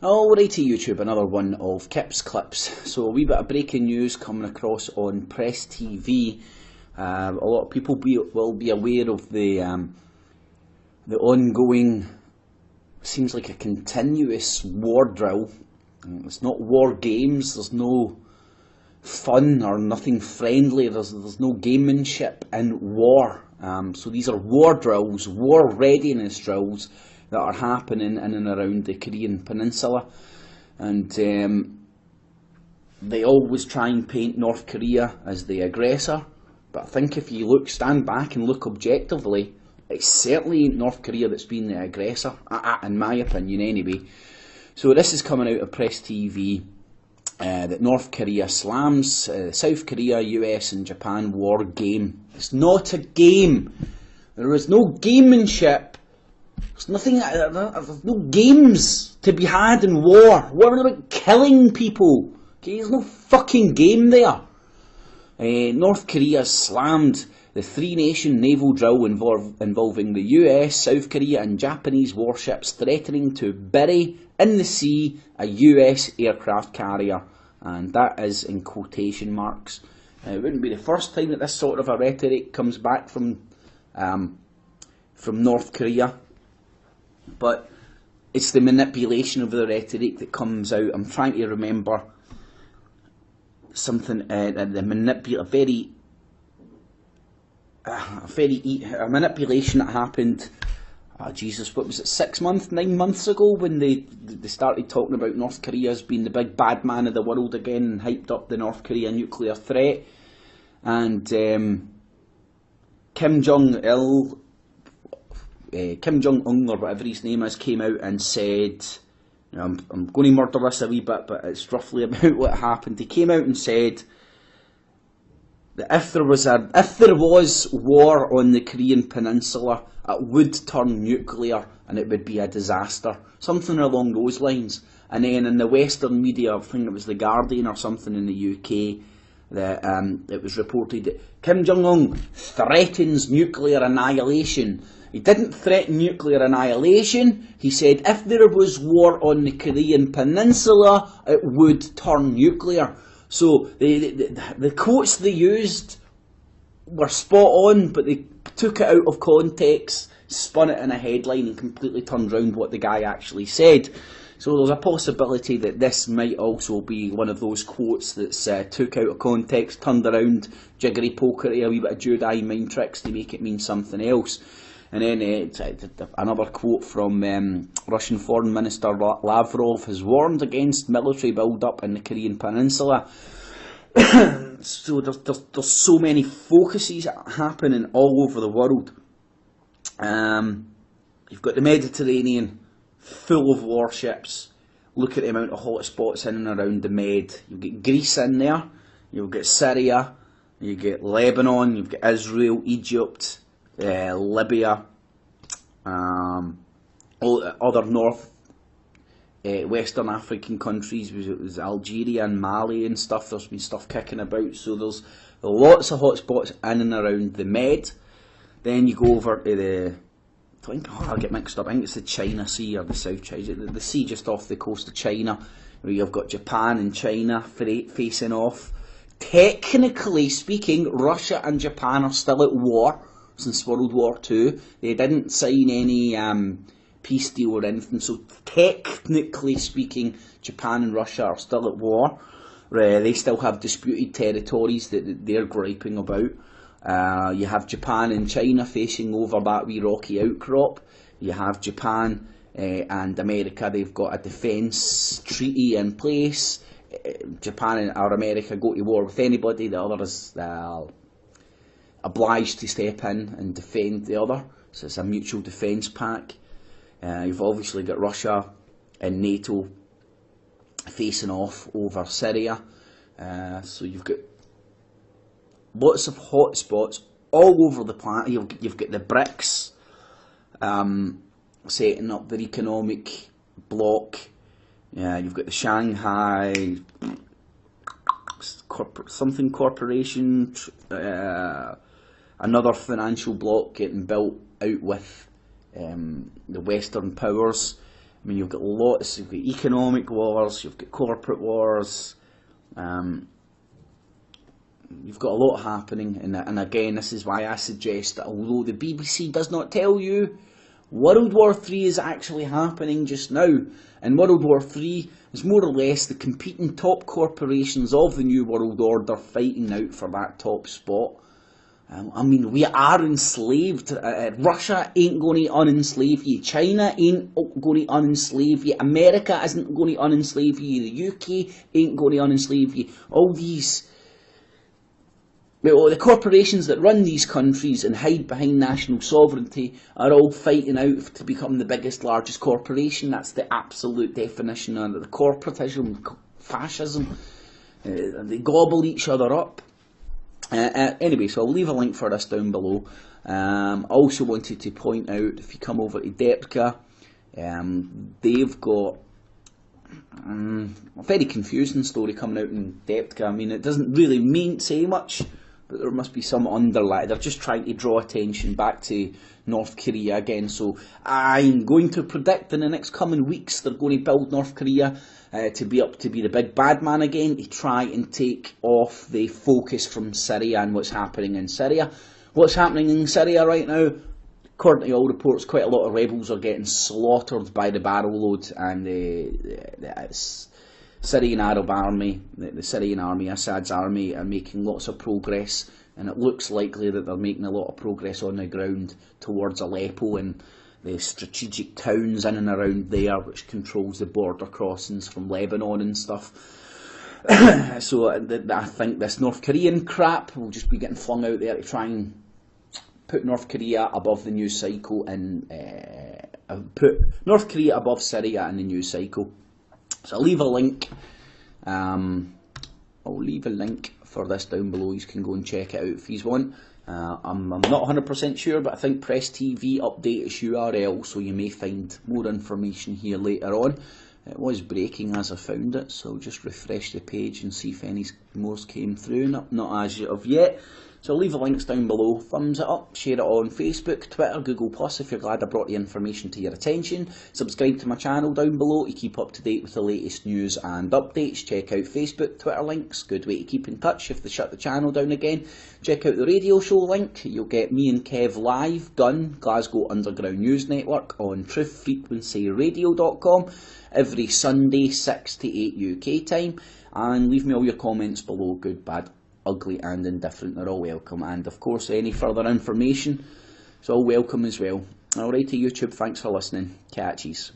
Alrighty YouTube, another one of Kip's Clips. So a wee bit of breaking news coming across on Press TV. A lot of people will be aware of the ongoing, seems like a continuous war drill. It's not war games, there's no fun or nothing friendly, there's no gamemanship in war. So these are war drills, war readiness drills that are happening in and around the Korean Peninsula, and they always try and paint North Korea as the aggressor, but I think if you stand back and look objectively, it's certainly North Korea that's been the aggressor, in my opinion anyway. So this is coming out of Press TV, that North Korea slams South Korea, US and Japan war game. It's not a game. There is no gamemanship. There's nothing. There's no games to be had in war. War is about killing people. Okay, there's no fucking game there. North Korea slammed the three-nation naval drill involving the US, South Korea and Japanese warships threatening to bury in the sea a US aircraft carrier, and that is in quotation marks. It wouldn't be the first time that this sort of a rhetoric comes back from North Korea. But it's the manipulation of the rhetoric that comes out. I'm trying to remember something, a manipulation that happened, what was it, 9 months ago, when they started talking about North Korea as being the big bad man of the world again and hyped up the North Korea nuclear threat. And Kim Jong-un, or whatever his name is, came out and said, I'm going to murder this a wee bit, but it's roughly about what happened. He came out and said that if there was war on the Korean Peninsula, it would turn nuclear and it would be a disaster. Something along those lines. And then in the Western media, I think it was The Guardian or something in the UK, that it was reported that Kim Jong-un threatens nuclear annihilation. He didn't threaten nuclear annihilation. He said if there was war on the Korean Peninsula, it would turn nuclear. So the quotes they used were spot on, but they took it out of context, spun it in a headline and completely turned around what the guy actually said. So there's a possibility that this might also be one of those quotes that's took out of context, turned around, jiggery pokery, a wee bit of Jedi mind tricks to make it mean something else. And then another quote from Russian Foreign Minister Lavrov has warned against military build-up in the Korean Peninsula. So there's so many focuses happening all over the world. You've got the Mediterranean, full of warships. Look at the amount of hotspots in and around the Med. You've got Greece in there, you've got Syria, you've got Lebanon, you've got Israel, Egypt, Libya, all other Western African countries. It was Algeria and Mali and stuff. There's been stuff kicking about, so there's lots of hotspots in and around the Med. Then you go over to I'll get mixed up. I think it's the China Sea or the South China, the sea just off the coast of China, where you've got Japan and China facing off. Technically speaking, Russia and Japan are still at war since World War II. They didn't sign any peace deal or anything, so technically speaking, Japan and Russia are still at war. They still have disputed territories that they're griping about. You have Japan and China facing over that wee rocky outcrop. You have Japan and America, they've got a defence treaty in place. Japan or America go to war with anybody, the other is obliged to step in and defend the other. So it's a mutual defence pact. You've obviously got Russia and NATO facing off over Syria. So you've got lots of hotspots all over the planet. You've got the BRICS setting up their economic bloc. You've got the Shanghai Corporation, another financial bloc getting built out with the Western powers. mean, you've got lots, you've got economic wars, you've got corporate wars, you've got a lot happening, and again, this is why I suggest that although the BBC does not tell you, World War III is actually happening just now, and World War III is more or less the competing top corporations of the New World Order fighting out for that top spot. I mean, we are enslaved. Russia ain't going to unenslave you. China ain't going to unenslave you. America isn't going to unenslave you. The UK ain't going to unenslave you. All these, well, the corporations that run these countries and hide behind national sovereignty are all fighting out to become the biggest, largest corporation. That's the absolute definition of the corporatism, fascism. They gobble each other up. Anyway, so I'll leave a link for this down below. I also wanted to point out, if you come over to Depka, they've got a very confusing story coming out in Depka. I mean, it doesn't really mean say much, but there must be some underlying. They're just trying to draw attention back to North Korea again. So I'm going to predict in the next coming weeks they're going to build North Korea to be the big bad man again, to try and take off the focus from Syria and what's happening in Syria. What's happening in Syria right now, according to all reports, quite a lot of rebels are getting slaughtered by the barrel load, and the Syrian Arab army, the Syrian army, Assad's army, are making lots of progress, and it looks likely that they're making a lot of progress on the ground towards Aleppo and the strategic towns in and around there, which controls the border crossings from Lebanon and stuff. So I think this North Korean crap will just be getting flung out there to try and put North Korea above the news cycle, and put North Korea above Syria in the news cycle. So I'll leave a link. I'll leave a link for this down below. You can go and check it out if you want. I'm not 100% sure, but I think Press TV update its URL, so you may find more information here later on. It was breaking as I found it, so I'll just refresh the page and see if any more came through. Not as of yet. So I'll leave the links down below. Thumbs it up, share it on Facebook, Twitter, Google Plus if you're glad I brought the information to your attention. Subscribe to my channel down below to keep up to date with the latest news and updates. Check out Facebook, Twitter links, good way to keep in touch if they shut the channel down again. Check out the radio show link. You'll get me and Kev live, done, Glasgow Underground News Network on truthfrequencyradio.com every Sunday 6 to 8 UK time. And leave me all your comments below, good, bad, ugly and indifferent, they're all welcome, and of course any further information is all welcome as well. Alrighty YouTube, thanks for listening, catchies.